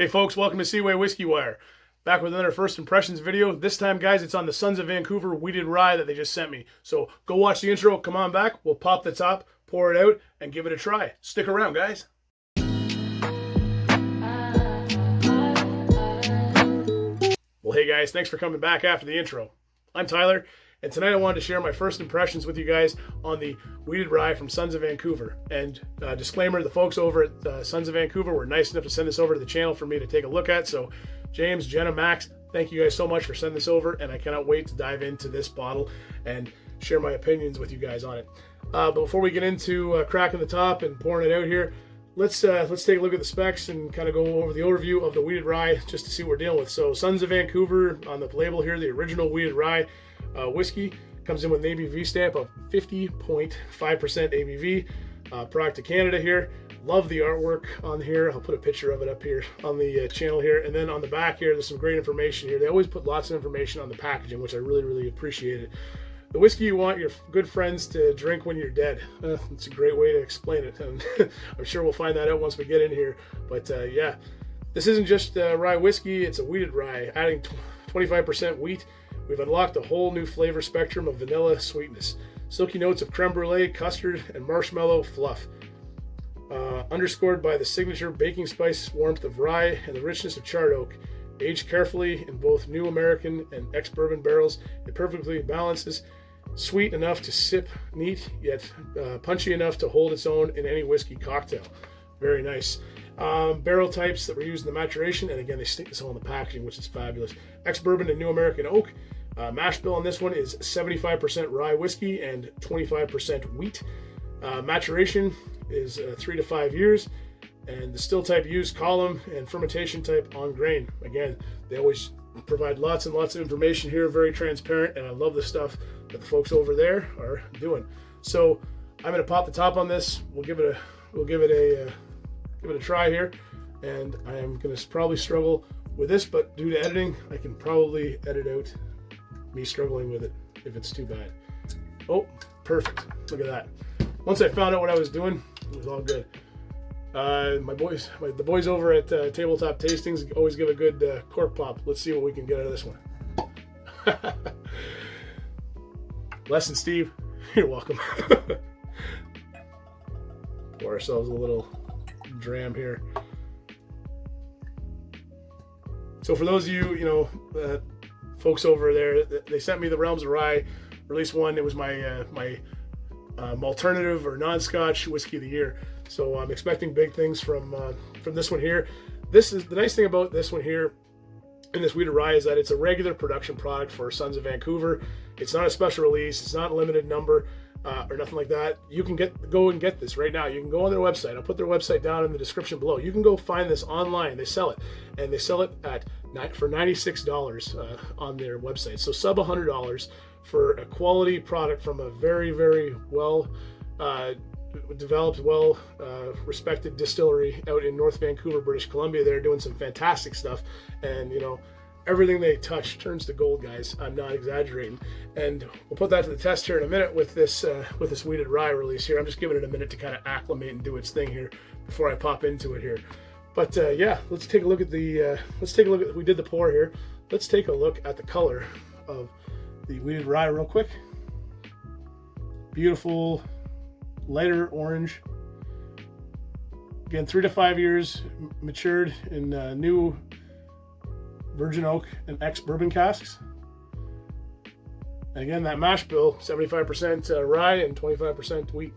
Hey folks, welcome to Seaway Whiskey Wire. Back with another first impressions video. This time, guys, it's on the Sons of Vancouver Wheated Rye that they just sent me. So go watch the intro, come on back, we'll pop the top, pour it out, and give it a try. Stick around, guys. Well, hey guys, thanks for coming back after the intro. I'm Tyler, and tonight I wanted to share my first impressions with you guys on the Wheated Rye from Sons of Vancouver. And disclaimer, the folks over at Sons of Vancouver were nice enough to send this over to the channel for me to take a look at. So James, Jenna, Max, thank you guys so much for sending this over, and I cannot wait to dive into this bottle and share my opinions with you guys on it. But before we get into cracking the top and pouring it out here, let's take a look at the specs and kind of go over the overview of the Wheated Rye just to see what we're dealing with. So Sons of Vancouver on the label here, the original Wheated Rye whiskey, comes in with an ABV stamp of 50.5% ABV. Product to Canada here. Love the artwork on here. I'll put a picture of it up here on the channel here. And then on the back here, there's some great information here. They always put lots of information on the packaging, which I really appreciate it. The whiskey you want your good friends to drink when you're dead. It's a great way to explain it. And I'm sure we'll find that out once we get in here. But yeah, this isn't just rye whiskey. It's a wheated rye, adding 25% wheat. We've unlocked a whole new flavor spectrum of vanilla sweetness. Silky notes of creme brulee, custard, and marshmallow fluff. Underscored by the signature baking spice warmth of rye and the richness of charred oak. Aged carefully in both new American and ex-bourbon barrels, it perfectly balances. Sweet enough to sip neat, yet punchy enough to hold its own in any whiskey cocktail. Very nice. Barrel types that were used in the maturation, and again, they stick this all in the packaging, which is fabulous. Ex-bourbon and new American oak. Mash bill on this one is 75% rye whiskey and 25% wheat. Maturation is 3 to 5 years, and the still type used column and fermentation type on grain. Again, they always provide lots and lots of information here, very transparent, and I love the stuff that the folks over there are doing. So I'm going to pop the top on this. We'll give it a try here, and I am going to probably struggle with this, but due to editing, I can probably edit out me struggling with it if it's too bad. Oh, perfect. Look at that. Once I found out what I was doing, it was all good. The boys over at Tabletop Tastings always give a good cork pop. Let's see what we can get out of this one. Lesson, Steve. You're welcome. Pour ourselves a little dram here. So for those of you, folks over there, they sent me the Realms of Rye Release 1. It was my alternative or non-Scotch whiskey of the year. So I'm expecting big things from this one here. This is the nice thing about this one here in this Wheated Rye is that it's a regular production product for Sons of Vancouver. It's not a special release. It's not a limited number or nothing like that. You can go and get this right now. You can go on their website. I'll put their website down in the description below. You can go find this online. They sell it, and they sell it for $96 on their website. So sub $100 for a quality product from a very well developed, respected distillery out in North Vancouver, British Columbia. They're doing some fantastic stuff, and everything they touch turns to gold, guys. I'm not exaggerating. And we'll put that to the test here in a minute with this Wheated Rye release here. I'm just giving it a minute to kind of acclimate and do its thing here before I pop into it here. But yeah, let's take a look at we did the pour here. Let's take a look at the color of the Wheated Rye real quick. Beautiful lighter orange. Again, 3 to 5 years matured in new virgin oak and ex-bourbon casks. And again, that mash bill, 75% rye and 25% wheat.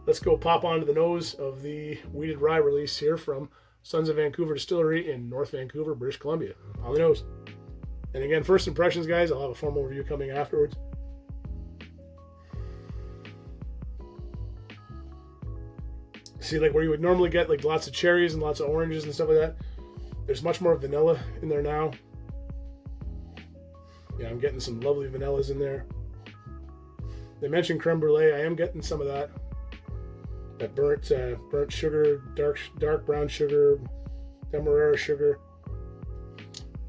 Let's go pop onto the nose of the Wheated Rye release here from Sons of Vancouver Distillery in North Vancouver, British Columbia. On the nose. And again, first impressions, guys. I'll have a formal review coming afterwards. See, like where you would normally get like lots of cherries and lots of oranges and stuff like that, there's much more vanilla in there now. Yeah, I'm getting some lovely vanillas in there. They mentioned creme brulee. I am getting some of that. That burnt sugar, dark brown sugar, demerara sugar.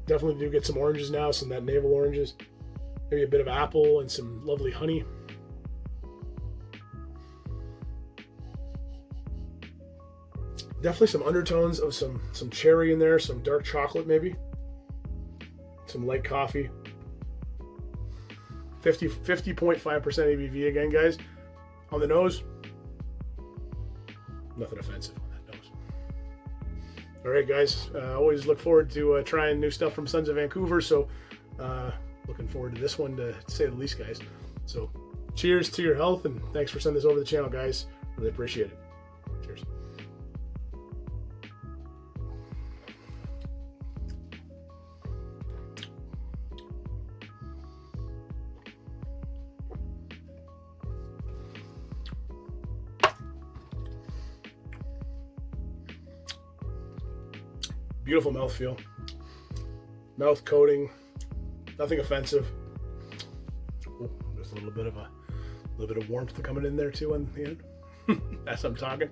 Definitely do get some oranges now, some of that navel oranges. Maybe a bit of apple and some lovely honey. Definitely some undertones of some cherry in there, some dark chocolate maybe, some light coffee. 50.5% ABV again, guys. On the nose, nothing offensive on that nose. All right, guys. Always look forward to trying new stuff from Sons of Vancouver. So looking forward to this one, to say the least, guys. So cheers to your health, and thanks for sending this over the channel, guys. Really appreciate it. Cheers. Beautiful mouthfeel, mouth coating, nothing offensive. Ooh, there's a little bit of warmth coming in there too on the end as I'm talking.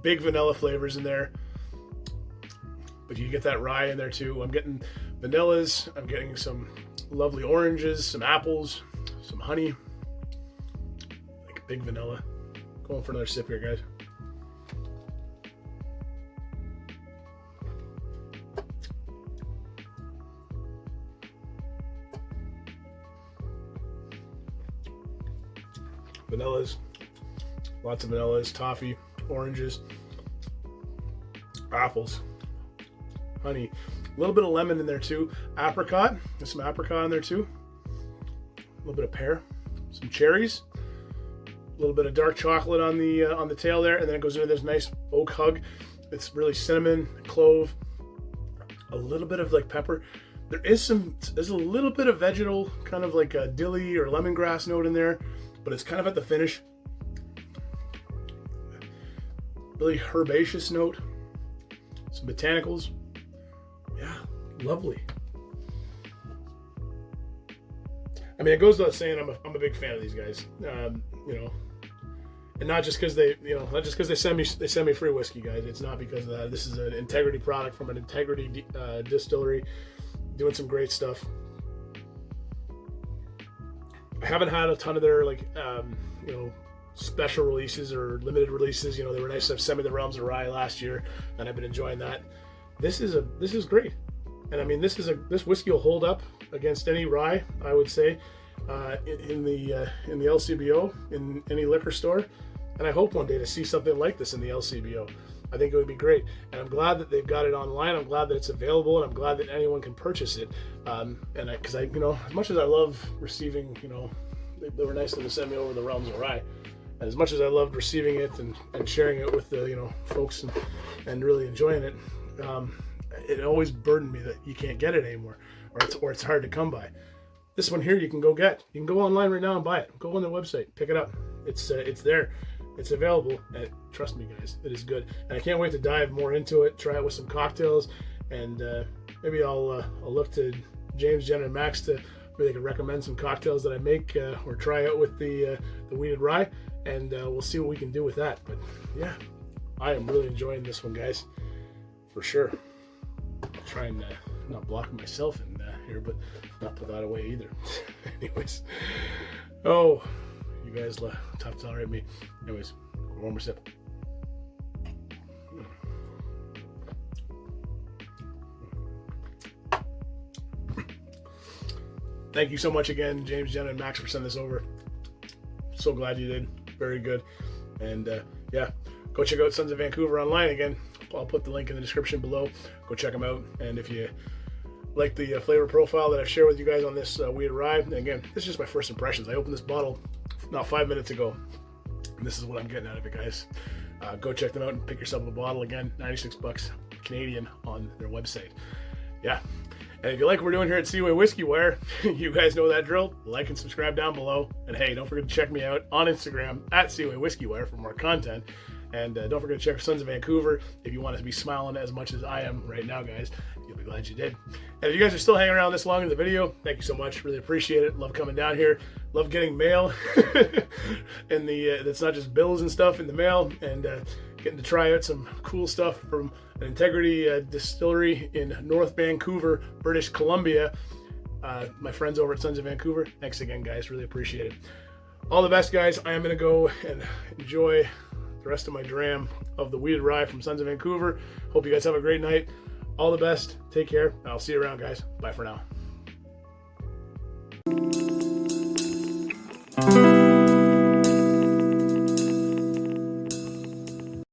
Big vanilla flavors in there, but you get that rye in there too. I'm getting vanillas, I'm getting some lovely oranges, some apples, some honey, like big vanilla. Going for another sip here, guys. Vanillas, lots of vanillas, toffee, oranges, apples, honey, a little bit of lemon in there too, apricot, there's some apricot in there too, a little bit of pear, some cherries, a little bit of dark chocolate on the tail there, and then it goes into this nice oak hug. It's really cinnamon, clove, a little bit of like pepper. There's a little bit of vegetal, kind of like a dilly or lemongrass note in there, but it's kind of at the finish. Really herbaceous note, some botanicals. Yeah, lovely. I mean, it goes without saying, I'm a big fan of these guys. You know, and not just because they send me free whiskey, guys. It's not because of that. This is an integrity product from an integrity distillery, doing some great stuff. I haven't had a ton of their special releases or limited releases. You know, they were nice to send me the Realms of Rye last year, and I've been enjoying that. This is great, and I mean this whiskey will hold up against any rye, I would say, in the LCBO, in any liquor store, and I hope one day to see something like this in the LCBO. I think it would be great, and I'm glad that they've got it online. I'm glad that it's available, and I'm glad that anyone can purchase it. Because I, as much as I love receiving, they were nice to send me over the Realms of Rye, and as much as I loved receiving it and sharing it with the folks and really enjoying it, it always burdened me that you can't get it anymore, or it's hard to come by. This one here you can go get. You can go online right now and buy it. Go on their website, pick it up. It's there. It's available, and trust me, guys, it is good. And I can't wait to dive more into it, try it with some cocktails, and maybe I'll look to James, Jen, and Max to maybe they can recommend some cocktails that I make or try out with the Wheated Rye, and we'll see what we can do with that. But yeah, I am really enjoying this one, guys, for sure. I'll try and not block myself in here, but not put that away either. Anyways, oh, you guys tough to tolerate me. Anyways, one more sip. Thank you so much again, James, Jen, and Max, for sending this over. So glad you did. Very good. And yeah, go check out Sons of Vancouver online again. I'll put the link in the description below. Go check them out. And if you like the flavor profile that I've shared with you guys on this Wheated Rye, and again, this is just my first impressions. I opened this bottle not 5 minutes ago, and this is what I'm getting out of it, guys. Go check them out and pick yourself a bottle. Again, 96 bucks Canadian on their website. Yeah. And if you like what we're doing here at Seaway Whiskywire, you guys know that drill. Like and subscribe down below. And hey, don't forget to check me out on Instagram at Seaway Whiskywire for more content. And don't forget to check Sons of Vancouver if you want to be smiling as much as I am right now, guys. You'll be glad you did. And if you guys are still hanging around this long in the video, thank you so much. Really appreciate it. Love coming down here. Love getting mail and that's not just bills and stuff in the mail, and getting to try out some cool stuff from an integrity distillery in North Vancouver, British Columbia. My friends over at Sons of Vancouver, thanks again, guys. Really appreciate it. All the best, guys. I am going to go and enjoy the rest of my dram of the Wheated Rye from Sons of Vancouver. Hope you guys have a great night. All the best. Take care. I'll see you around, guys. Bye for now.